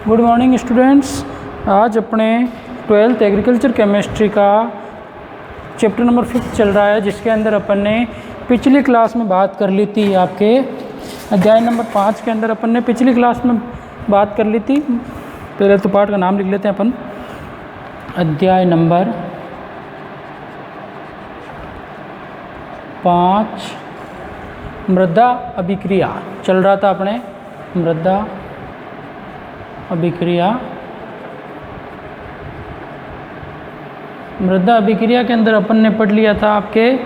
Good morning students. आज अपने 12th agriculture chemistry का चैप्टर नंबर 5 चल रहा है, जिसके अंदर अपन ने पिछली क्लास में बात कर ली थी। आपके अध्याय नंबर 5 के अंदर अपन ने पिछली क्लास में बात कर ली थी। पहले तो पाठ का नाम लिख लेते हैं अपन। अध्याय नंबर 5 मृदा अभिक्रिया चल रहा था अपने। मृदा अभिक्रिया के अंदर अपन ने पढ़ लिया था आपके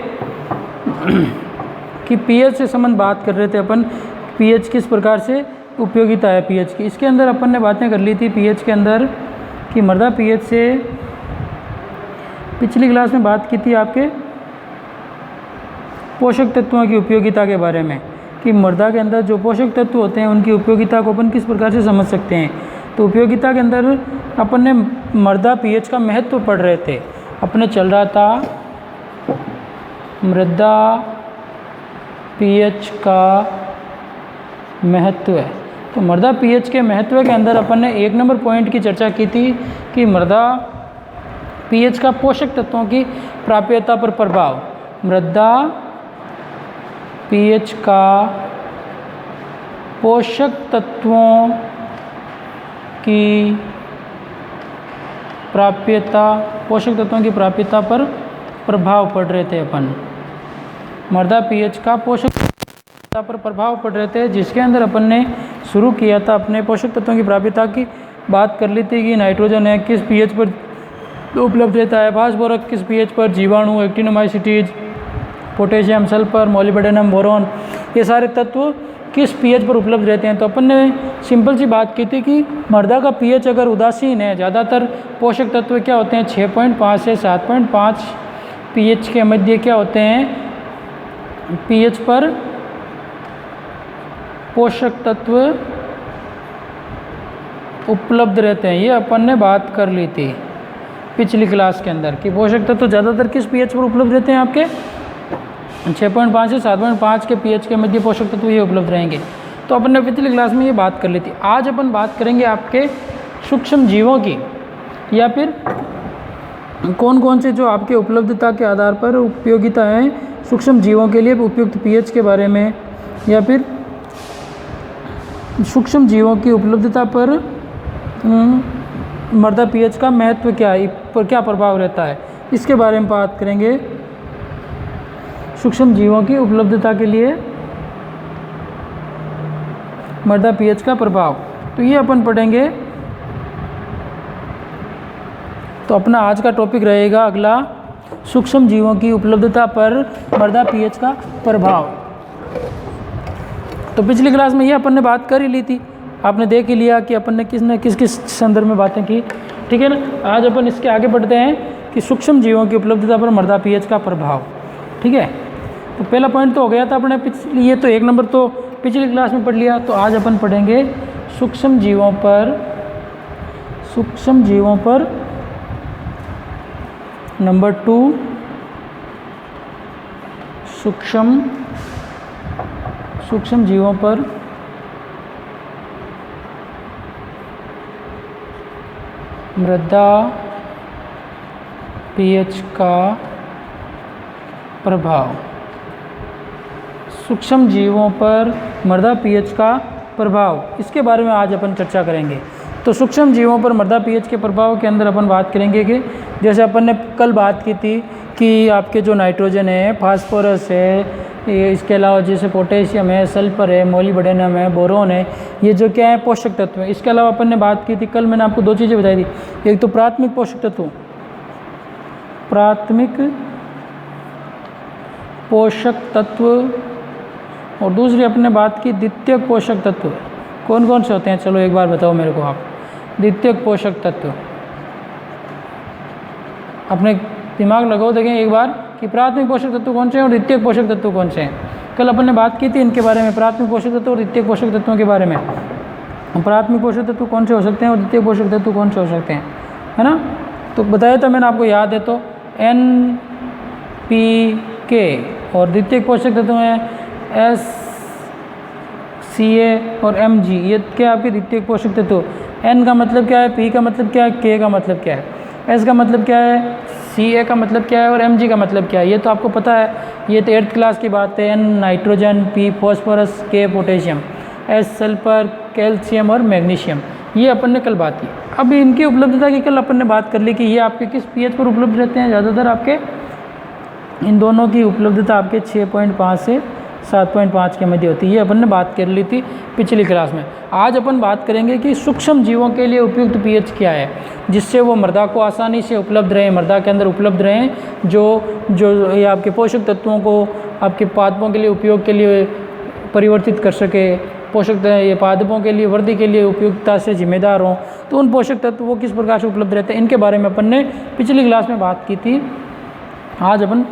कि पीएच से संबंध बात कर रहे थे अपन। पीएच किस प्रकार से उपयोगिता है पीएच की, इसके अंदर अपन ने बातें कर ली थी पीएच के अंदर कि मृदा पीएच से पिछली क्लास में बात की थी आपके पोषक तत्वों की उपयोगिता के बारे में, कि मृदा के अंदर जो पोषक तत्व होते हैं उनकी उपयोगिता को अपन किस प्रकार से समझ सकते हैं। तो उपयोगिता के अंदर अपन ने मृदा पीएच का महत्व पढ़ रहे थे। अपने चल रहा था मृदा पीएच का महत्व। तो मृदा पीएच के महत्व के अंदर अपन ने 1 नंबर पॉइंट की चर्चा की थी कि मृदा पीएच का पोषक तत्वों की प्राप्यता पर प्रभाव। मृदा पीएच का पोषक तत्वों की प्राप्यता पर प्रभाव पड़ रहे थे अपन। मृदा पीएच का पोषक तत्वों पर प्रभाव पड़ रहे थे, जिसके अंदर अपन ने शुरू किया था अपने पोषक तत्वों की प्राप्यता की बात कर ली थी कि नाइट्रोजन है किस पीएच पर उपलब्ध रहता है, फास्फोरस किस पीएच पर, जीवाणु, actinomycetes, potassium, sulphur, molybdenum, boron, ये सारे तत्व किस पीएच पर उपलब्ध रहते हैं। तो अपन ने सिंपल सी बात की थी कि मृदा का पीएच अगर उदासीन है, ज़्यादातर पोषक तत्व क्या होते हैं 6.5 से 7.5 पीएच के मध्य क्या होते हैं पीएच पर पोषक तत्व उपलब्ध रहते हैं। ये अपन ने बात कर ली थी पिछली क्लास के अंदर कि पोषक तत्व ज़्यादातर किस पीएच पर उपलब्ध रहते हैं आपके 6.5 से 7.5 के पीएच के मध्य पोषक तत्व ये उपलब्ध रहेंगे। तो अपन ने पिछली क्लास में ये बात कर ली थी। आज अपन बात करेंगे आपके सूक्ष्म जीवों की, या फिर कौन कौन से जो आपके उपलब्धता के आधार पर उपयोगिता है सूक्ष्म जीवों के लिए उपयुक्त पीएच के बारे में, या फिर सूक्ष्म जीवों की उपलब्धता पर मृदा पीएच का महत्व क्या है, पर क्या प्रभाव रहता है, इसके बारे में बात करेंगे। सूक्ष्म जीवों की उपलब्धता के लिए मृदा पीएच का प्रभाव, तो ये अपन पढ़ेंगे। तो अपना आज का टॉपिक रहेगा अगला सूक्ष्म जीवों की उपलब्धता पर मृदा पीएच का प्रभाव। तो पिछली क्लास में ये अपन ने बात कर ही ली थी, आपने देख ही लिया कि अपन ने किस किस संदर्भ में बातें की, ठीक है ना। आज अपन इसके आगे बढ़ते हैं कि सूक्ष्म जीवों की उपलब्धता पर मृदा पीएच का प्रभाव, ठीक है। तो पहला पॉइंट तो हो गया था अपने पिछली, ये तो 1 नंबर तो पिछली क्लास में पढ़ लिया। तो आज अपन पढ़ेंगे सूक्ष्म जीवों पर नंबर 2 सूक्ष्म जीवों पर मृदा पीएच का प्रभाव। सूक्ष्म जीवों पर मृदा पीएच का प्रभाव, इसके बारे में आज अपन चर्चा करेंगे। तो सूक्ष्म जीवों पर मृदा पीएच के प्रभाव के अंदर अपन बात करेंगे कि जैसे अपन ने कल बात की थी कि आपके जो नाइट्रोजन है, फास्फोरस है, इसके अलावा जैसे पोटेशियम है, सल्फर है, मोलिब्डेनम है, बोरोन है, ये जो क्या है पोषक तत्व है। इसके अलावा अपन ने बात की थी कल, मैंने आपको 2 चीज़ें बताई थी। एक तो प्राथमिक पोषक तत्व, और दूसरी अपने बात की द्वितीयक पोषक तत्व। कौन कौन से होते हैं, चलो एक बार बताओ मेरे को आप। द्वितीयक पोषक तत्व अपने दिमाग लगाओ, देखें एक बार कि प्राथमिक पोषक तत्व कौन से हैं और द्वितीयक पोषक तत्व कौन से हैं। कल अपन ने बात की थी इनके बारे में, प्राथमिक पोषक तत्व और द्वितीयक पोषक तत्वों के बारे में। प्राथमिक पोषक तत्व कौन से हो सकते हैं और द्वितीयक पोषक तत्व कौन से हो सकते हैं, है ना। तो बताया था मैंने, आपको याद है तो NPK, और द्वितीयक पोषक तत्व हैं SCA और Mg, ये क्या आपके द्वितीयक पोषक तत्व। N का मतलब क्या है, P का मतलब क्या है, K का मतलब क्या है, S का मतलब क्या है, Ca का मतलब क्या है और Mg का मतलब क्या है, ये तो आपको पता है, ये तो 8th क्लास की बात है। N nitrogen, P phosphorus, K potassium, S sulphur, calcium और मैग्नीशियम, ये अपन ने कल बात की। अब इनकी उपलब्धता की कल अपन ने बात कर ली कि ये आपके किस pH पर उपलब्ध रहते हैं, ज़्यादातर आपके इन दोनों की उपलब्धता आपके 6.5 से 7.5 के मध्य होती है, ये अपन ने बात कर ली थी पिछली क्लास में। आज अपन बात करेंगे कि सूक्ष्म जीवों के लिए उपयुक्त pH क्या है, जिससे वो मृदा को आसानी से उपलब्ध रहें, मृदा के अंदर उपलब्ध रहें, जो ये आपके पोषक तत्वों को आपके पादपों के लिए उपयोग के लिए परिवर्तित कर सके, पोषक ये पादपों के लिए वृद्धि के लिए उपयुक्तता से जिम्मेदार हों। तो उन पोषक तत्व वो किस प्रकार से उपलब्ध रहते हैं, इनके बारे में अपन ने पिछली क्लास में बात की थी। आज अपन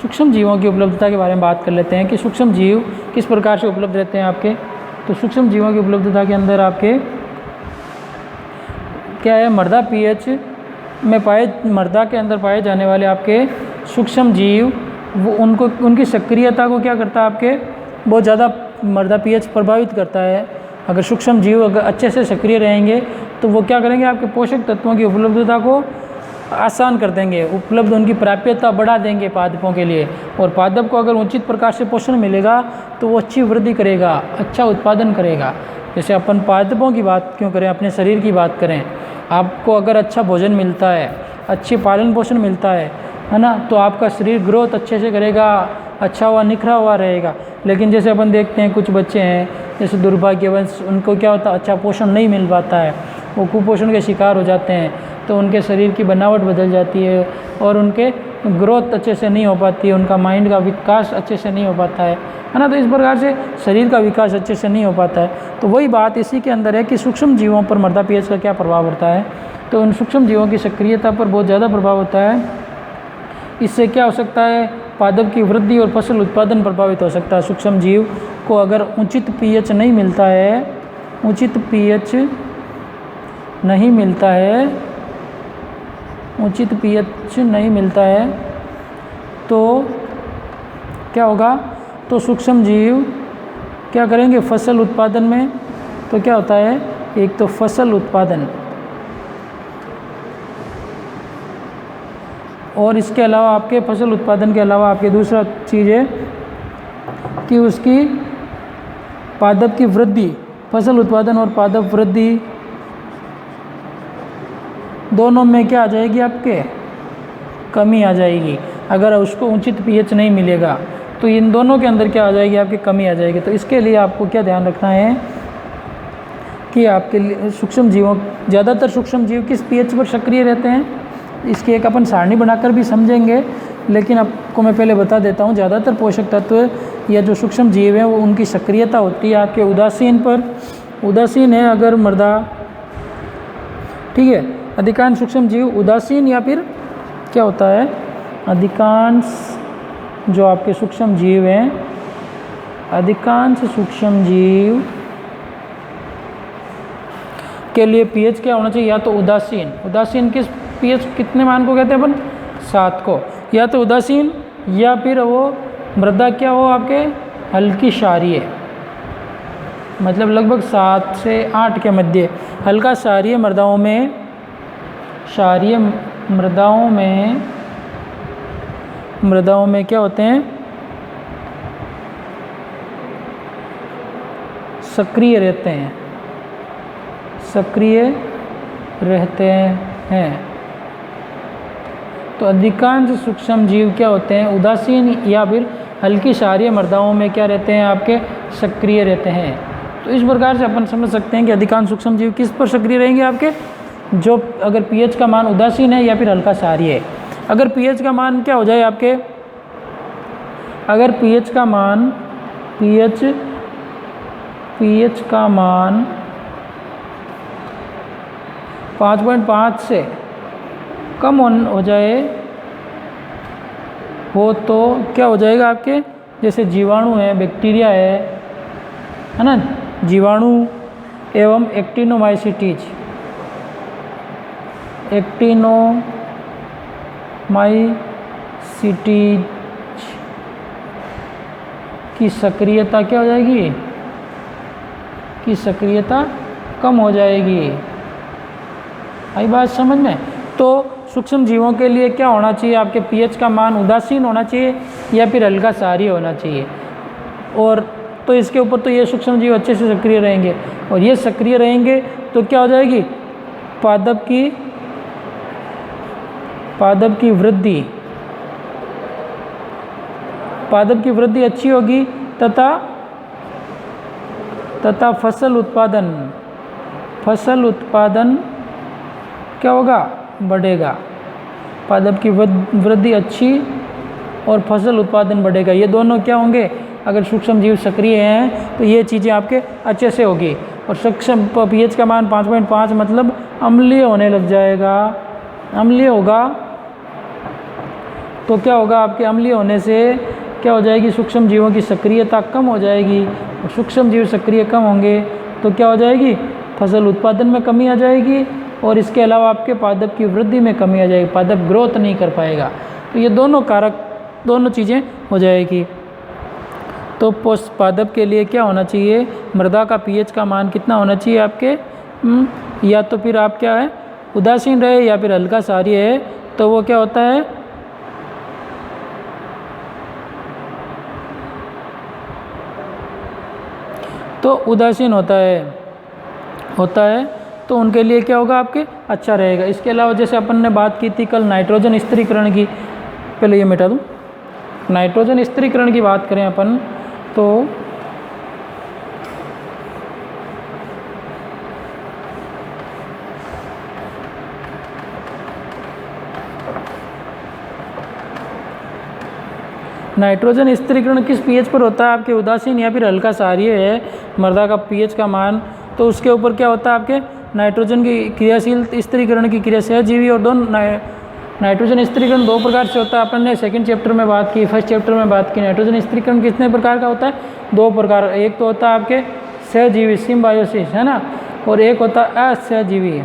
सूक्ष्म जीवों की उपलब्धता के बारे में बात कर लेते हैं कि सूक्ष्म जीव किस प्रकार से उपलब्ध रहते हैं आपके। तो सूक्ष्म जीवों की उपलब्धता के अंदर आपके क्या है, मृदा pH में मृदा के अंदर पाए जाने वाले आपके सूक्ष्म जीव, वो उनकी सक्रियता को क्या करता है, आपके बहुत ज़्यादा मृदा pH प्रभावित करता है। अगर सूक्ष्म जीव अगर अच्छे से सक्रिय रहेंगे तो वो क्या करेंगे, आपके पोषक तत्वों की उपलब्धता को आसान कर देंगे, उपलब्ध उनकी प्राप्यता बढ़ा देंगे पादपों के लिए। और पादप को अगर उचित प्रकार से पोषण मिलेगा तो वो अच्छी वृद्धि करेगा, अच्छा उत्पादन करेगा। जैसे अपन पादपों की बात क्यों करें, अपने शरीर की बात करें, आपको अगर अच्छा भोजन मिलता है, अच्छी पालन पोषण मिलता है ना, तो आपका शरीर ग्रोथ अच्छे से करेगा, अच्छा हुआ निखरा हुआ रहेगा। लेकिन जैसे अपन देखते हैं कुछ बच्चे हैं जैसे दुर्भाग्यवश, उनको क्या होता है, अच्छा पोषण नहीं मिल पाता है, वो कुपोषण के शिकार हो जाते हैं, तो उनके शरीर की बनावट बदल जाती है और उनके ग्रोथ अच्छे से नहीं हो पाती है, उनका माइंड का विकास अच्छे से नहीं हो पाता है ना। तो इस प्रकार से शरीर का विकास अच्छे से नहीं हो पाता है। तो वही बात इसी के अंदर है कि सूक्ष्म जीवों पर मृदा pH का क्या प्रभाव होता है। तो उन सूक्ष्म जीवों की सक्रियता पर बहुत ज़्यादा प्रभाव होता है। इससे क्या हो सकता है, पादप की वृद्धि और फसल उत्पादन प्रभावित हो सकता है। सूक्ष्म जीव को अगर उचित pH नहीं मिलता है, उचित pH नहीं मिलता है, उचित pH नहीं मिलता है तो क्या होगा, तो सूक्ष्म जीव क्या करेंगे, फसल उत्पादन में। तो क्या होता है, एक तो फसल उत्पादन, और इसके अलावा आपके फसल उत्पादन के अलावा आपके दूसरा चीज़ है कि उसकी पादप की वृद्धि, फसल उत्पादन और पादप वृद्धि दोनों में क्या आ जाएगी, आपके कमी आ जाएगी। अगर उसको उचित pH नहीं मिलेगा तो इन दोनों के अंदर क्या आ जाएगी, आपकी कमी आ जाएगी। तो इसके लिए आपको क्या ध्यान रखना है कि आपके सूक्ष्म जीवों, ज़्यादातर सूक्ष्म जीव किस pH पर सक्रिय रहते हैं, इसकी एक अपन सारणी बनाकर भी समझेंगे। लेकिन आपको मैं पहले बता देता हूँ, ज़्यादातर पोषक तत्व या जो सूक्ष्म जीव हैं वो उनकी सक्रियता होती है आपके उदासीन पर। उदासीन है अगर मृदा, ठीक है, अधिकांश सूक्ष्म जीव उदासीन, या फिर क्या होता है, अधिकांश जो आपके सूक्ष्म जीव हैं, अधिकांश सूक्ष्म जीव के लिए pH क्या होना चाहिए, या तो उदासीन, उदासीन किस pH कितने मान को कहते हैं अपन, 7 को, या तो उदासीन, या फिर वो मृदा क्या हो आपके हल्की क्षारीय, मतलब लगभग 7 से 8 के मध्य। हल्का क्षारीय मृदाओं में, क्षारीय मृदाओं में क्या होते हैं, सक्रिय रहते हैं, सक्रिय रहते हैं। तो अधिकांश सूक्ष्म जीव क्या होते हैं, उदासीन या फिर हल्की क्षारीय मृदाओं में क्या रहते हैं, आपके सक्रिय रहते हैं। तो इस प्रकार से अपन समझ सकते हैं कि अधिकांश सूक्ष्म जीव किस पर सक्रिय रहेंगे, आपके जो अगर pH का मान उदासीन है या फिर हल्का क्षारीय है। अगर pH का मान क्या हो जाए आपके, अगर pH का मान 5.5 से कम हो जाए हो तो क्या हो जाएगा आपके, जैसे जीवाणु है, बैक्टीरिया है ना, जीवाणु एवं एक्टिनोमाइसीटीज की सक्रियता क्या हो जाएगी, की सक्रियता कम हो जाएगी। आई बात समझ में? तो सूक्ष्म जीवों के लिए क्या होना चाहिए, आपके पीएच का मान उदासीन होना चाहिए या फिर हल्का क्षारीय होना चाहिए। और तो इसके ऊपर तो ये सूक्ष्म जीव अच्छे से सक्रिय रहेंगे, और ये सक्रिय रहेंगे तो क्या हो जाएगी, पादप की वृद्धि अच्छी होगी तथा फसल उत्पादन क्या होगा, बढ़ेगा। पादप की वृद्धि अच्छी और फसल उत्पादन बढ़ेगा, ये दोनों क्या होंगे, अगर सूक्ष्म जीव सक्रिय हैं तो ये चीज़ें आपके अच्छे से होगी। और सूक्ष्म पीएच का मान 5.5 मतलब अम्लीय होने लग जाएगा, अम्लीय होगा तो क्या होगा, आपके अम्लीय होने से क्या हो जाएगी, सूक्ष्म जीवों की सक्रियता कम हो जाएगी। और सूक्ष्म जीव सक्रिय कम होंगे तो क्या हो जाएगी, फसल उत्पादन में कमी आ जाएगी, और इसके अलावा आपके पादप की वृद्धि में कमी आ जाएगी, पादप ग्रोथ नहीं कर पाएगा। तो ये दोनों कारक, दोनों चीज़ें हो जाएगी। तो पादप के लिए क्या होना चाहिए, मृदा का पीएच का मान कितना होना चाहिए आपके, या तो फिर आप क्या है, उदासीन रहे या फिर हल्का क्षारीय है, तो वो क्या होता है, तो उदासीन होता है तो उनके लिए क्या होगा, आपके अच्छा रहेगा। इसके अलावा जैसे अपन ने बात की थी कल नाइट्रोजन स्थिरीकरण की, पहले ये मिटा दूँ, नाइट्रोजन स्थिरीकरण की बात करें अपन तो नाइट्रोजन स्थिरीकरण किस पीएच पर होता है, आपके उदासीन या फिर हल्का क्षारीय है मृदा का पीएच का मान, तो उसके ऊपर क्या होता है, आपके नाइट्रोजन की क्रियाशील स्थिरीकरण की क्रिया सहजीवी। और दोनों नाइट्रोजन स्थिरीकरण दो प्रकार से होता है, अपन ने सेकंड चैप्टर में बात की, फर्स्ट चैप्टर में बात की। नाइट्रोजन स्थिरीकरण कितने प्रकार का होता है, दो प्रकार, एक तो होता है आपके सहजीवी सिम्बायोसिस है ना, और एक होता है असहजीवी।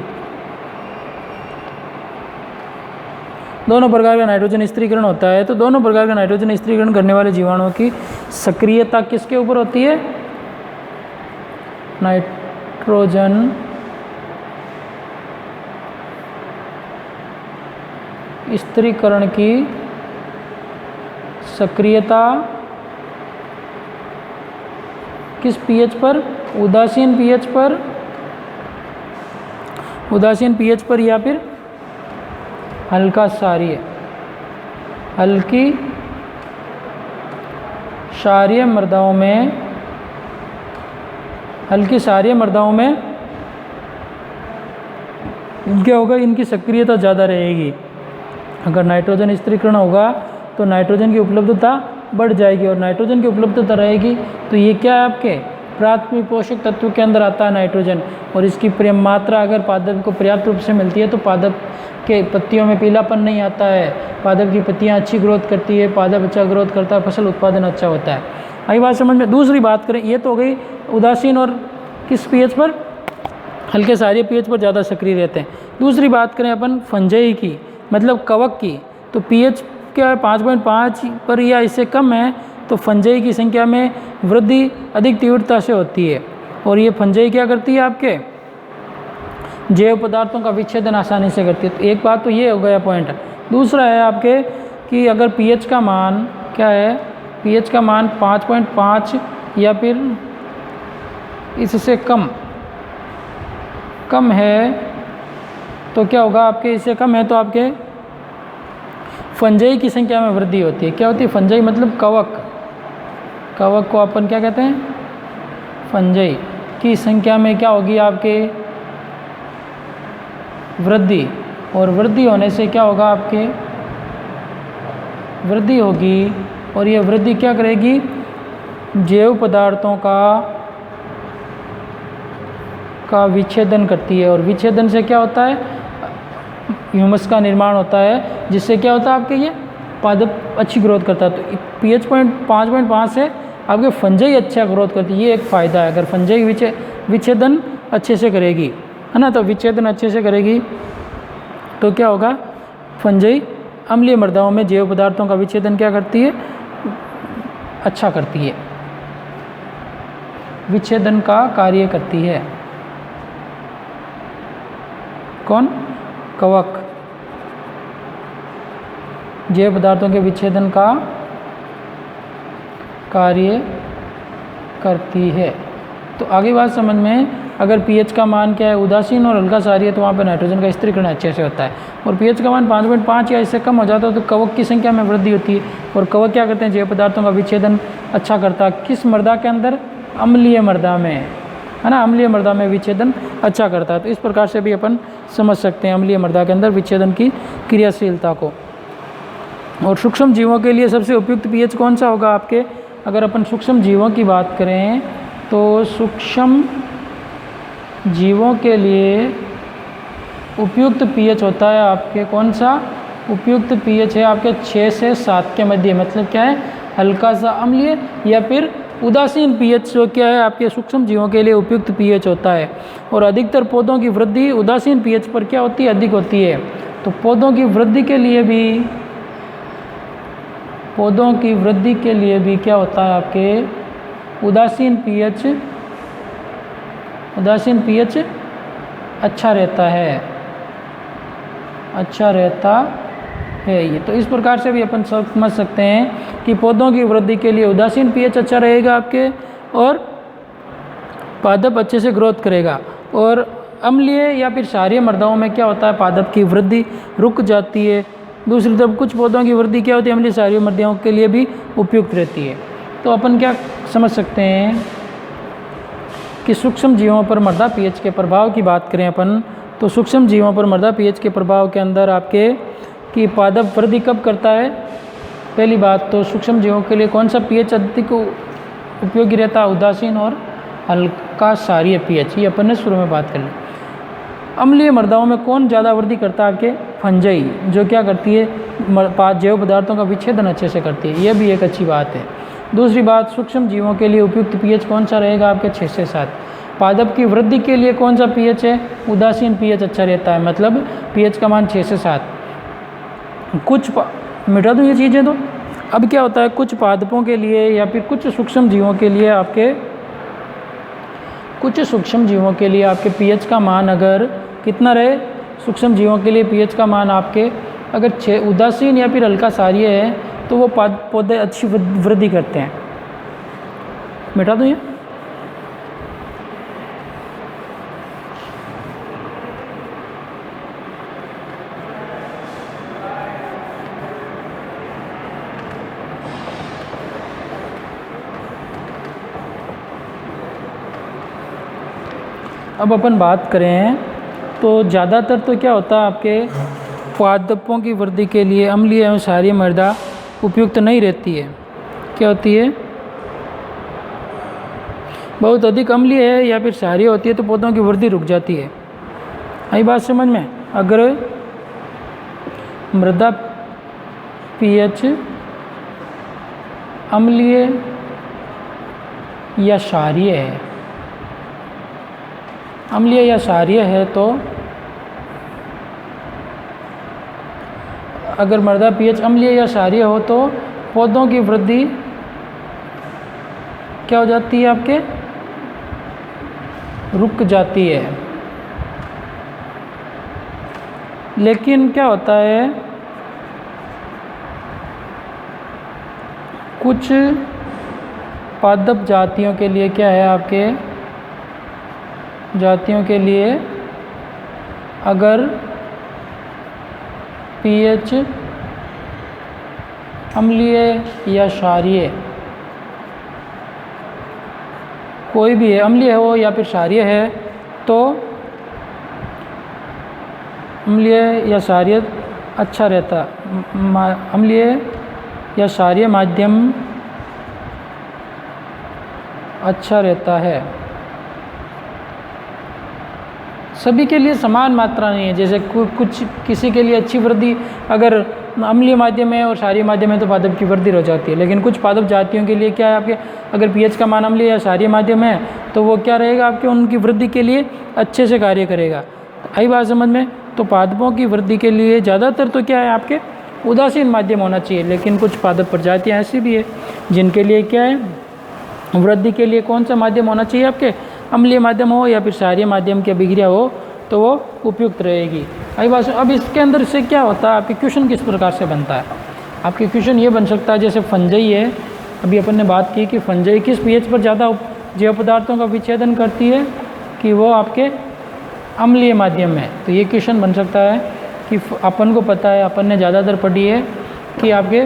दोनों प्रकार का नाइट्रोजन स्थिरीकरण होता है। तो दोनों प्रकार का नाइट्रोजन स्थिरीकरण करने वाले जीवाणुओं की सक्रियता किसके ऊपर होती है, नाइट्रोजन स्थिरीकरण की सक्रियता किस पीएच पर, उदासीन पीएच पर या फिर हल्का क्षारीय, हल्की क्षारीय मृदाओं में, हल्की क्षारीय मृदाओं में क्या होगा, इनकी सक्रियता ज़्यादा रहेगी। अगर नाइट्रोजन स्थिरीकरण होगा तो नाइट्रोजन की उपलब्धता बढ़ जाएगी, और नाइट्रोजन की उपलब्धता रहेगी तो ये क्या है, आपके प्राथमिक पोषक तत्व के अंदर आता है नाइट्रोजन। और इसकी मात्रा अगर पादप को पर्याप्त रूप से मिलती है तो पादप के पत्तियों में पीलापन नहीं आता है, पादप की पत्तियां अच्छी ग्रोथ करती है, पादप अच्छा ग्रोथ करता है, फसल उत्पादन अच्छा होता है। आई बात समझ में? दूसरी बात करें, ये तो हो गई उदासीन और किस पीएच पर, हल्के क्षारीय पीएच पर ज़्यादा सक्रिय रहते हैं। दूसरी बात करें अपन फंजाई की, मतलब कवक की, तो पीएच क्या है 5.5 पर या इससे कम है तो फंजाई की संख्या में वृद्धि अधिक तीव्रता से होती है। और ये फंजाई क्या करती है, आपके जैव पदार्थों का विच्छेदन आसानी से करती है। तो एक बात तो ये हो गया पॉइंट। दूसरा है आपके कि अगर पीएच का मान क्या है, पीएच का मान 5.5 या फिर इससे कम है तो क्या होगा, आपके इससे कम है तो आपके फंजाई की संख्या में वृद्धि होती है। क्या होती है फंजाई, मतलब कवक को अपन क्या कहते हैं, फंजाई की संख्या में क्या होगी, आपके वृद्धि। और वृद्धि होने से क्या होगा, आपके वृद्धि होगी, और ये वृद्धि क्या करेगी, जैव पदार्थों का विच्छेदन करती है। और विच्छेदन से क्या होता है, ह्यूमस का निर्माण होता है, जिससे क्या होता है, आपके ये पादप अच्छी ग्रोथ करता है। तो पीएच 5.5 से आपके फंजाई अच्छा ग्रोथ करती है, ये एक फ़ायदा है। अगर फंजाई विच्छेदन अच्छे से करेगी, है ना, तो विच्छेदन अच्छे से करेगी तो क्या होगा, फंजाई अम्लीय मृदाओं में जैव पदार्थों का विच्छेदन क्या करती है, अच्छा करती है, विच्छेदन का कार्य करती है। कौन, कवक जैव पदार्थों के विच्छेदन का कार्य करती है। तो आगे बात समझ में, अगर पीएच का मान क्या है, उदासीन और हल्का क्षारीय है, तो वहाँ पर नाइट्रोजन का स्थिरीकरण अच्छे से होता है। और पीएच का मान 5.5 या इससे कम हो जाता है तो कवक की संख्या में वृद्धि होती है। और कवक क्या करते हैं, जैव पदार्थों का विच्छेदन अच्छा करता है। किस मृदा के अंदर? अम्लीय मृदा में, है ना, अम्लीय मृदा में विच्छेदन अच्छा करता है। तो इस प्रकार से भी अपन समझ सकते हैं अम्लीय मृदा के अंदर विच्छेदन की क्रियाशीलता को। और सूक्ष्म जीवों के लिए सबसे उपयुक्त पीएच कौन सा होगा आपके? अगर अपन सूक्ष्म जीवों की बात करें तो सूक्ष्म जीवों के लिए उपयुक्त पीएच होता है आपके कौन सा? उपयुक्त पीएच है आपके 6 से 7 के मध्य। मतलब क्या है? हल्का सा अम्लीय या फिर उदासीन पीएच जो क्या है आपके सूक्ष्म जीवों के लिए उपयुक्त पीएच होता है। और अधिकतर पौधों की वृद्धि उदासीन पीएच पर क्या होती है? अधिक होती है। तो पौधों की वृद्धि के लिए भी क्या होता है आपके? उदासीन पीएच अच्छा रहता है ये। तो इस प्रकार से भी अपन समझ सकते हैं कि पौधों की वृद्धि के लिए उदासीन पीएच अच्छा रहेगा आपके, और पादप अच्छे से ग्रोथ करेगा। और अम्लीय या फिर क्षारीय मृदाओं में क्या होता है? पादप की वृद्धि रुक जाती है। दूसरी तरफ कुछ पौधों की वृद्धि क्या होती है? अम्लीय क्षारीय मृदाओं के लिए भी उपयुक्त रहती है। तो अपन क्या समझ सकते हैं कि सूक्ष्म जीवों पर मृदा पीएच के प्रभाव की बात करें अपन, तो सूक्ष्म जीवों पर मृदा पीएच के प्रभाव के अंदर आपके कि पादप वृद्धि कब करता है? पहली बात तो सूक्ष्म जीवों के लिए कौन सा पीएच अधिक उपयोगी रहता है? उदासीन और हल्का क्षारीय पीएच। ये अपन ने शुरू में बात कर ली। अम्लीय मृदाओं में कौन ज़्यादा वृद्धि करता है? आपके फंजाई, जो क्या करती है? जैव पदार्थों का विच्छेदन अच्छे से करती है। यह भी एक अच्छी बात है। दूसरी बात, सूक्ष्म जीवों के लिए उपयुक्त पीएच कौन सा रहेगा? आपके 6 से 7। पादप की वृद्धि के लिए कौन सा पीएच है? उदासीन पीएच अच्छा रहता है। मतलब पीएच का मान 6 से 7। कुछ मिटा दूँ ये चीज़ें तो। अब क्या होता है, कुछ पादपों के लिए या फिर कुछ सूक्ष्म जीवों के लिए आपके पीएच का मान अगर कितना रहे? सूक्ष्म जीवों के लिए पीएच का मान आपके अगर 6 उदासीन या फिर हल्का क्षारीय है तो वो पौधे अच्छी वृद्धि करते हैं। मिटा दूँ ये? अब अपन बात करें तो ज़्यादातर तो क्या होता है आपके पादपों की वृद्धि के लिए अम्लीय एवं क्षारीय मृदा उपयुक्त नहीं रहती है। क्या होती है? बहुत अधिक अम्लीय है या फिर क्षारीय होती है तो पौधों की वृद्धि रुक जाती है। आई बात समझ में? अगर मृदा पीएच अम्लीय या क्षारीय है, तो अगर मृदा पीएच अम्लीय या क्षारीय हो तो पौधों की वृद्धि क्या हो जाती है? आपके रुक जाती है। लेकिन क्या होता है, कुछ पादप जातियों के लिए क्या है? आपके जातियों के लिए अगर पीएच अम्लीय या क्षारीय कोई भी है, अम्लीय हो या फिर क्षारीय है, तो अम्लीय या क्षारीय अच्छा रहता। अम्लीय या क्षारीय माध्यम अच्छा रहता है। सभी के लिए समान मात्रा नहीं है। जैसे कुछ किसी के लिए अच्छी वृद्धि अगर अम्लीय माध्यम है और क्षारीय माध्यम है तो पादप की वृद्धि हो जाती है। लेकिन कुछ पादप जातियों के लिए क्या है, आपके अगर पीएच का मान अम्लीय या क्षारीय माध्यम है तो वो क्या रहेगा? आपके उनकी वृद्धि के लिए अच्छे से कार्य करेगा। आई बात समझ में? तो पादपों की वृद्धि के लिए ज़्यादातर तो क्या है? आपके उदासीन माध्यम होना चाहिए। लेकिन कुछ पादप प्रजातियाँ ऐसी भी है जिनके लिए क्या है, वृद्धि के लिए कौन सा माध्यम होना चाहिए? आपके अम्लीय माध्यम हो या फिर क्षारीय माध्यम की अभिक्रिया हो तो वो उपयुक्त रहेगी। अब इसके अंदर से क्या होता है, आपके क्वेश्चन किस प्रकार से बनता है। आपके क्वेश्चन ये बन सकता है, जैसे फंजई है, अभी अपन ने बात की कि फंजई किस पीएच पर ज़्यादा जैव पदार्थों का विच्छेदन करती है, कि वो आपके अम्लीय माध्यम में। तो ये क्वेश्चन बन सकता है कि अपन को पता है, अपन ने ज़्यादातर पढ़ी है कि आपके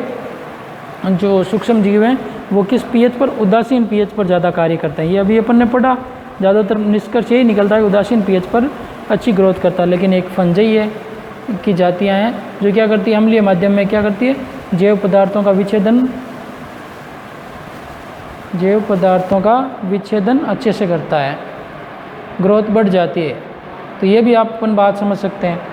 जो सूक्ष्म जीव हैं वो किस पीएच पर, उदासीन पीएच पर ज़्यादा कार्य करते हैं। ये अभी अपन ने पढ़ा, ज़्यादातर निष्कर्ष यही निकलता है उदासीन पीएच पर अच्छी ग्रोथ करता है। लेकिन एक फंजई है की जातियाँ हैं जो क्या करती है, अम्लीय माध्यम में क्या करती है, जैव पदार्थों का विच्छेदन अच्छे से करता है, ग्रोथ बढ़ जाती है। तो ये भी आप अपन बात समझ सकते हैं।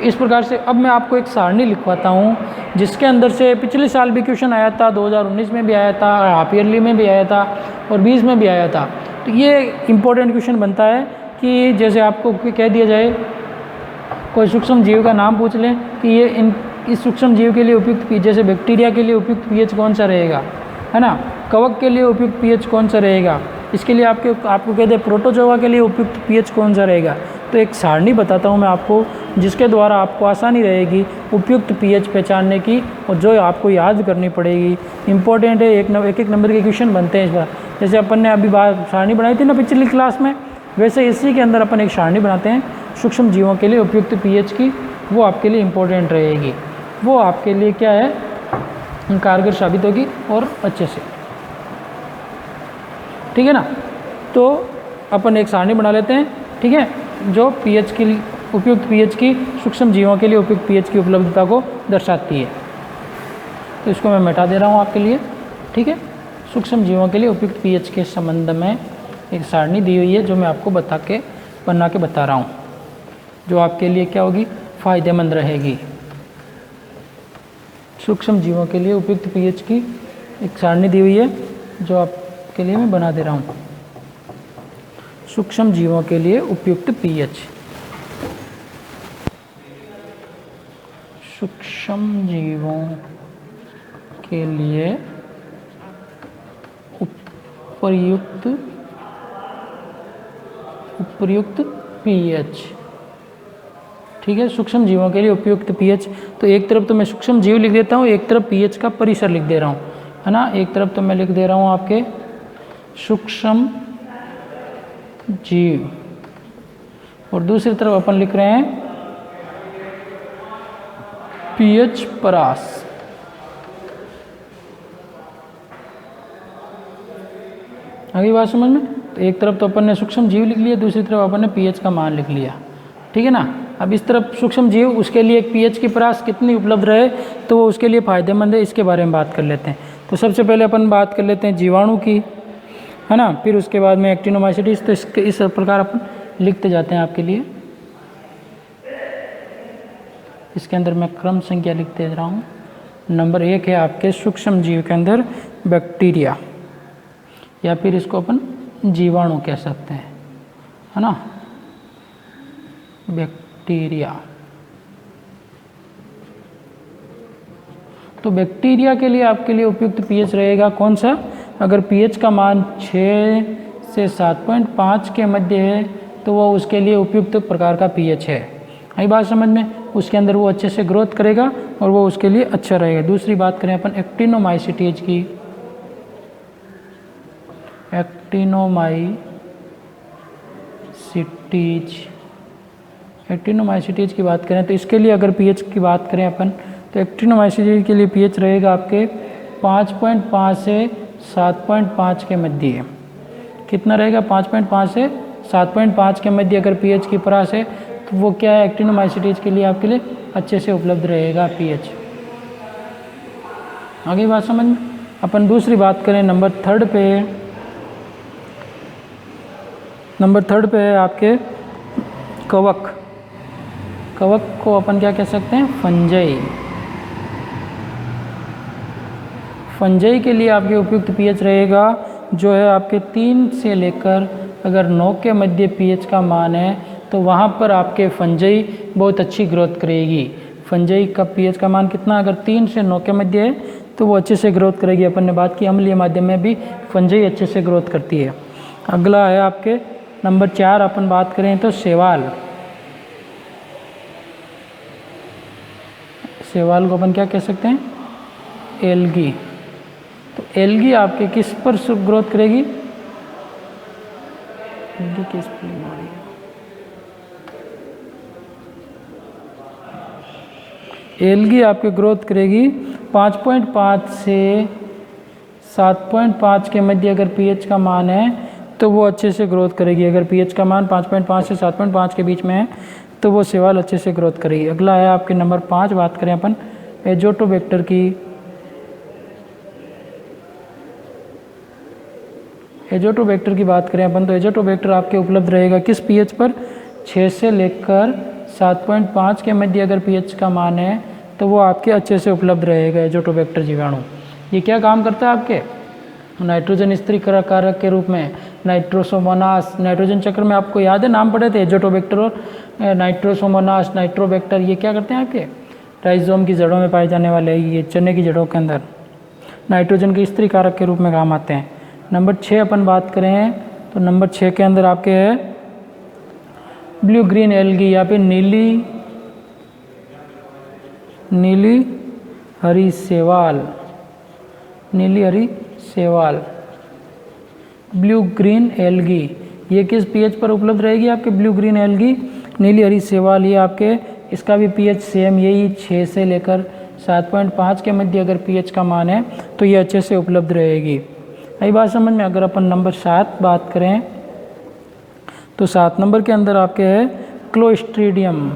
इस प्रकार से अब मैं आपको एक सारणी लिखवाता हूँ जिसके अंदर से पिछले साल भी क्वेश्चन आया था, 2019 में भी आया था, हाफ ईयरली में भी आया था और 20 में भी आया था। तो ये इम्पोर्टेंट क्वेश्चन बनता है कि जैसे आपको कह दिया जाए, कोई सूक्ष्म जीव का नाम पूछ लें कि ये इस सूक्ष्म जीव के लिए उपयुक्त, जैसे बैक्टीरिया के लिए उपयुक्त पीएच कौन सा रहेगा, है ना, कवक के लिए उपयुक्त पीएच कौन सा रहेगा, इसके लिए आपको कह दे प्रोटोजोआ के लिए उपयुक्त पीएच कौन सा रहेगा। तो एक सारणी बताता हूँ मैं आपको, जिसके द्वारा आपको आसानी रहेगी उपयुक्त पीएच पहचानने की, और जो आपको याद करनी पड़ेगी। इंपॉर्टेंट है, एक नंबर के क्वेश्चन बनते हैं इस बार। जैसे अपन ने अभी सारणी बनाई थी ना पिछली क्लास में, वैसे इसी के अंदर अपन एक सारणी बनाते हैं सूक्ष्म जीवों के लिए उपयुक्त पीएच की। वो आपके लिए इम्पोर्टेंट रहेगी, वो आपके लिए क्या है, कारगर साबित होगी और अच्छे से, ठीक है ना। तो अपन एक सारणी बना लेते हैं, ठीक है, जो पीएच की उपयुक्त पीएच की, सूक्ष्म जीवों के लिए उपयुक्त पीएच की उपलब्धता को दर्शाती है। तो इसको मैं मिटा दे रहा हूँ आपके लिए, ठीक है। सूक्ष्म जीवों के लिए उपयुक्त पीएच के संबंध में एक सारणी दी हुई है जो मैं आपको बना के बता रहा हूँ, जो आपके लिए क्या होगी, फ़ायदेमंद रहेगी। सूक्ष्म जीवों के लिए उपयुक्त पीएच की एक सारणी दी हुई है जो आपके लिए मैं बना दे रहा हूँ। सूक्ष्म जीवों के लिए उपयुक्त पीएच, सूक्ष्म जीवों के लिए उपयुक्त पीएच, ठीक है। सूक्ष्म जीवों के लिए उपयुक्त पीएच, तो एक तरफ तो मैं सूक्ष्म जीव लिख देता हूँ, एक तरफ पीएच का परिसर लिख दे रहा हूँ, है ना। एक तरफ तो मैं लिख दे रहा हूँ आपके सूक्ष्म जीव, और दूसरी तरफ अपन लिख रहे हैं पीएच परास। आगे बात समझ में। तो एक तरफ तो अपन ने सूक्ष्म जीव लिख लिया, दूसरी तरफ अपन ने पीएच का मान लिख लिया, ठीक है ना। अब इस तरफ सूक्ष्म जीव, उसके लिए एक पीएच की परास कितनी उपलब्ध रहे तो वो उसके लिए फ़ायदेमंद है, इसके बारे में बात कर लेते हैं। तो सबसे पहले अपन बात कर लेते हैं जीवाणु की, है ना, फिर उसके बाद में एक्टिनोमाइसीटीज। तो इस प्रकार अपन लिखते जाते हैं आपके लिए। इसके अंदर मैं क्रम संख्या लिख दे रहा हूँ। नंबर 1 है आपके सूक्ष्म जीव के अंदर बैक्टीरिया, या फिर इसको अपन जीवाणु कह सकते हैं, है ना, बैक्टीरिया। तो बैक्टीरिया के लिए आपके लिए उपयुक्त पीएच रहेगा कौन सा, अगर पीएच का मान 6 से 7.5 के मध्य है तो वो उसके लिए उपयुक्त प्रकार का पीएच है। आई बात समझ में। उसके अंदर वो अच्छे से ग्रोथ करेगा और वो उसके लिए अच्छा रहेगा। दूसरी बात करें अपन एक्टिनोमाइसीटीज की, एक्टिनोमाइसीटीज की बात करें तो इसके लिए अगर पीएच की बात करें अपन, तो एक्टिनोमाइसीटीज के लिए पीएच रहेगा आपके 5.5 से 7.5 के मध्य। कितना रहेगा, 5.5 से 7.5 के मध्य अगर पीएच की परास है तो वो क्या है, एक्टिनोमाइसीटीज के लिए आपके लिए अच्छे से उपलब्ध रहेगा पीएच। आगे बात समझ में। अपन दूसरी बात करें नंबर 3 पे, नंबर 3 पे है आपके कवक। कवक को अपन क्या कह सकते हैं, फंजई। फंजई के लिए आपके उपयुक्त पीएच रहेगा जो है आपके 3 से लेकर अगर 9 के मध्य पीएच का मान है तो वहाँ पर आपके फंजई बहुत अच्छी ग्रोथ करेगी। फंजई का पीएच का मान कितना, अगर 3 से 9 के मध्य है तो वो अच्छे से ग्रोथ करेगी। अपन ने बात की अम्लीय माध्यम में भी फंजई अच्छे से ग्रोथ करती है। अगला है आपके नंबर 4, अपन बात करें तो शैवाल। शैवाल को अपन क्या कह सकते हैं, एल्गी। तो एल्गी आपके किस पर ग्रोथ करेगी, एल्गी किस पर हो रही है, एल्गी आपके ग्रोथ करेगी 5.5 से 7.5 के मध्य अगर पीएच का मान है तो वो अच्छे से ग्रोथ करेगी। अगर पीएच का मान 5.5 से 7.5 के बीच में है तो वो शैवाल अच्छे से ग्रोथ करेगी। अगला है आपके नंबर 5, बात करें अपन एजोटोबैक्टर की। एजोटोबैक्टर की बात करें अपन तो एजोटोबैक्टर आपके उपलब्ध रहेगा किस पीएच पर, 6 से लेकर 7.5 के मध्य अगर पीएच का मान है तो वो आपके अच्छे से उपलब्ध रहेगा एजोटोबैक्टर जीवाणु। ये क्या काम करता है आपके, नाइट्रोजन स्थिरीकरण के रूप में, नाइट्रोसोमोनास, नाइट्रोजन चक्र में आपको याद है नाम पढ़े थे एजोटोबैक्टर और नाइट्रोसोमोनास, नाइट्रोबैक्टर। ये क्या करते हैं आपके राइजोम की जड़ों में पाए जाने वाले, ये चने की जड़ों के अंदर नाइट्रोजन के स्थिरीकारक के रूप में काम आते हैं। नंबर 6 अपन बात करें तो नंबर 6 के अंदर आपके है ब्लू ग्रीन एल्गी या फिर नीली हरी शैवाल, नीली हरी शैवाल, ब्लू ग्रीन एल्गी। ये किस पीएच पर उपलब्ध रहेगी आपके ब्लू ग्रीन एल्गी, नीली हरी शैवाल। ये आपके इसका भी पीएच सेम यही 6 से लेकर 7.5 के मध्य अगर पीएच का मान है तो ये अच्छे से उपलब्ध रहेगी। यही बात समझ में। अगर अपन नंबर 7 बात करें तो 7 नंबर के अंदर आपके है क्लोस्ट्रीडियम।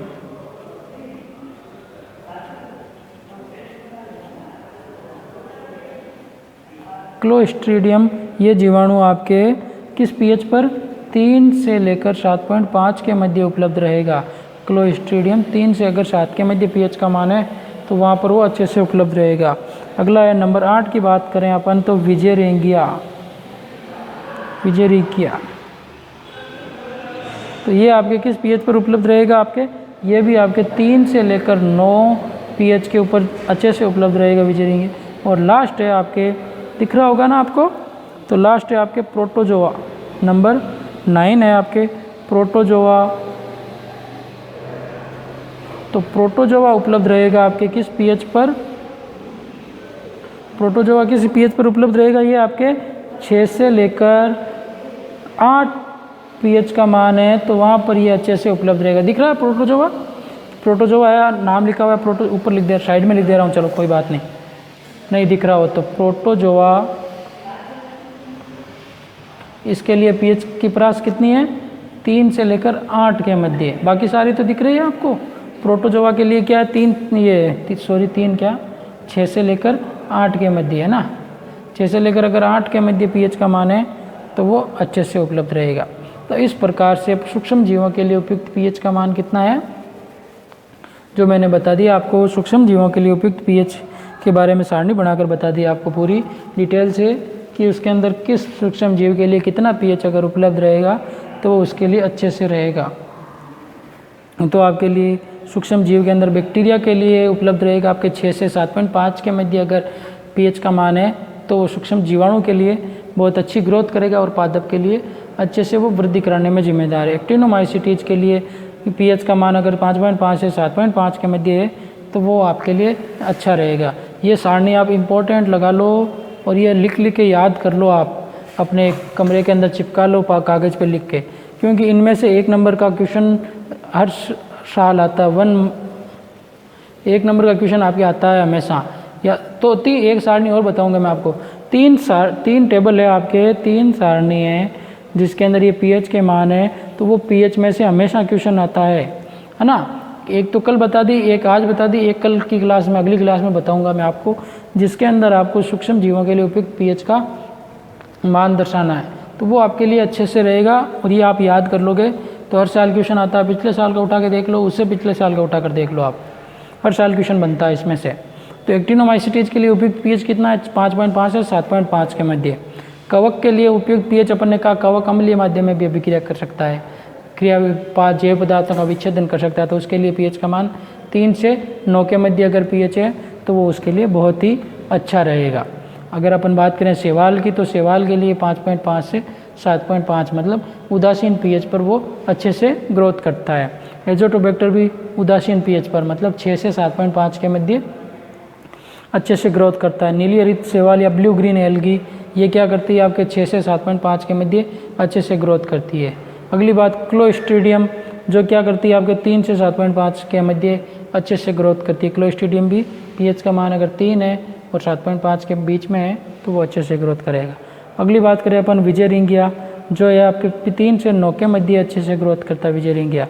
क्लोस्ट्रीडियम ये जीवाणु आपके किस पीएच पर, 3 से लेकर 7.5 के मध्य उपलब्ध रहेगा। क्लोस्ट्रीडियम 3 से अगर 7 के मध्य पीएच का मान है तो वहाँ पर वो अच्छे से उपलब्ध रहेगा। अगला है नंबर 8 की बात करें अपन तो विजेरिंगिया। तो ये आपके किस पीएच पर उपलब्ध रहेगा, आपके ये भी आपके 3 से लेकर 9 पीएच के ऊपर अच्छे से उपलब्ध रहेगा विजेरिंगिया। और लास्ट है आपके, दिख रहा होगा ना आपको, तो लास्ट है आपके प्रोटोजोआ। नंबर 9 है आपके प्रोटोजोआ। तो प्रोटोजोआ उपलब्ध रहेगा आपके किस पीएच पर, प्रोटोजोआ किस पीएच पर उपलब्ध रहेगा, ये आपके 6 से लेकर 8 पीएच का मान है तो वहाँ पर ये अच्छे से उपलब्ध रहेगा। दिख रहा है प्रोटोजोआ, प्रोटोजोआ है, नाम लिखा हुआ है प्रोटो, ऊपर लिख दे, साइड में लिख दे रहा हूँ, चलो कोई बात नहीं, नहीं दिख रहा हो तो प्रोटोजोआ। इसके लिए पीएच की परास कितनी है, 3 से लेकर 8 के मध्य। बाकी सारी तो दिख रही है आपको। प्रोटोजोआ के लिए क्या है, 3 क्या 6 से लेकर 8 के मध्य है ना, 6 से लेकर अगर 8 के मध्य पीएच का मान है तो वो अच्छे से उपलब्ध रहेगा। तो इस प्रकार से सूक्ष्म जीवों के लिए उपयुक्त पीएच का मान कितना है, जो मैंने बता दिया आपको। सूक्ष्म जीवों के लिए उपयुक्त पीएच के बारे में सारणी बनाकर बता दी आपको पूरी डिटेल से कि उसके अंदर किस सूक्ष्म जीव के लिए कितना पीएच अगर उपलब्ध रहेगा तो वो उसके लिए अच्छे से रहेगा। तो आपके लिए सूक्ष्म जीव के अंदर बैक्टीरिया के लिए उपलब्ध रहेगा आपके 6 से 7.5 के मध्य अगर पीएच का मान है तो वो सूक्ष्म जीवाणु के लिए बहुत अच्छी ग्रोथ करेगा और पादप के लिए अच्छे से वो वृद्धि कराने में जिम्मेदार है। एक्टिनोमाइसिटीज के लिए पीएच का मान अगर 5.5 से 7.5 के मध्य है तो वो आपके लिए अच्छा रहेगा। ये सारणी आप इम्पोर्टेंट लगा लो और ये लिख के याद कर लो, आप अपने कमरे के अंदर चिपका लो कागज़ पे लिख के, क्योंकि इनमें से 1 नंबर का क्वेश्चन हर साल आता है। 1 नंबर का क्वेश्चन आपके आता है हमेशा। या तो एक सारणी और बताऊंगा मैं आपको, 3 टेबल है आपके, 3 सारणी है जिसके अंदर ये पीएच के मान है, तो वो पीएच में से हमेशा क्वेश्चन आता है ना। एक तो कल बता दी, एक आज बता दी, एक कल की क्लास में, अगली क्लास में बताऊंगा मैं आपको, जिसके अंदर आपको सूक्ष्म जीवों के लिए उपयुक्त पीएच का मान दर्शाना है। तो वो आपके लिए अच्छे से रहेगा और ये आप याद कर लोगे तो हर साल क्वेश्चन आता है। पिछले साल का उठा के देख लो, उससे पिछले साल का उठा कर देख लो आप, हर साल क्वेश्चन बनता है इसमें से। तो एक्टिनोमाइसिटीज के लिए उपयुक्त पीएच कितना है, 5.5 से 7.5 के मध्य। कवक के लिए उपयुक्त पीएच अपन ने कहा कवक अम्लीय माध्यम में भी अभिक्रिया कर सकता है, जैव पदार्थों का विच्छेदन कर सकता है, तो उसके लिए पीएच का मान 3 से 9 के मध्य अगर पीएच है तो वो उसके लिए बहुत ही अच्छा रहेगा। अगर अपन बात करें शैवाल की, तो शैवाल के लिए 5.5 से 7.5 मतलब उदासीन पीएच पर वो अच्छे से ग्रोथ करता है। एजोटोबैक्टर भी उदासीन पीएच पर मतलब 6 से 7.5 के मध्य अच्छे से ग्रोथ करता है। नीली हरित शैवाल या ब्लू ग्रीन एल्गी ये क्या करती है आपके 6 से 7.5 के मध्य अच्छे से ग्रोथ करती है। अगली बात क्लोस्ट्रीडियम जो क्या करती है आपके 3 से 7.5 के मध्य अच्छे से ग्रोथ करती है। क्लोस्ट्रीडियम भी पीएच का मान अगर 3 है और 7.5 के बीच में है तो वो अच्छे से ग्रोथ करेगा। अगली बात करें अपन विजयरिंगिया जो है आपके 3 से 9 के मध्य अच्छे से ग्रोथ करता है विजयरिंगिया,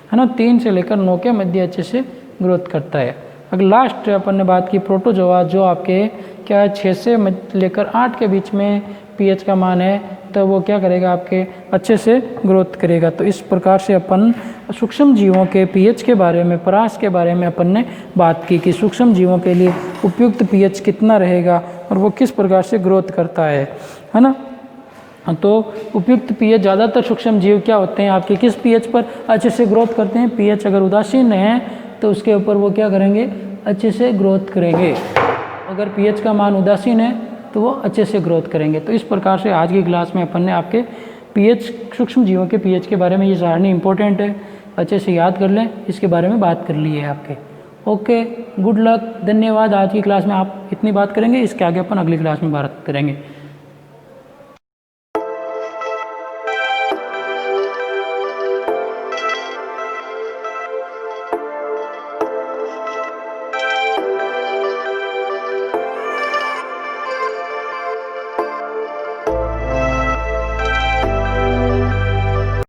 है ना, 3 से लेकर 9 के मध्य अच्छे से ग्रोथ करता है। अगर लास्ट अपन ने बात की प्रोटोजोआ जो आपके क्या है 6 से लेकर 8 के बीच में पीएच का मान है तो वो क्या करेगा आपके अच्छे से ग्रोथ करेगा। तो इस प्रकार से अपन सूक्ष्म जीवों के पीएच के बारे में, परास के बारे में अपन ने बात की कि सूक्ष्म जीवों के लिए उपयुक्त पीएच कितना रहेगा और वो किस प्रकार से ग्रोथ करता है ना। तो उपयुक्त पीएच ज़्यादातर सूक्ष्म जीव क्या होते हैं आपके किस पीएच पर अच्छे से ग्रोथ करते हैं। पीएच अगर उदासीन है तो उसके ऊपर वो क्या करेंगे अच्छे से ग्रोथ करेंगे। अगर पीएच का मान उदासीन है तो वो अच्छे से ग्रोथ करेंगे। तो इस प्रकार से आज की क्लास में अपन ने आपके पीएच सूक्ष्म जीवों के पीएच के बारे में, ये सारणी इंपॉर्टेंट है, अच्छे से याद कर लें, इसके बारे में बात कर ली है आपके। ओके, गुड लक, धन्यवाद। आज की क्लास में आप इतनी बात करेंगे, इसके आगे अपन अगली क्लास में बात करेंगे।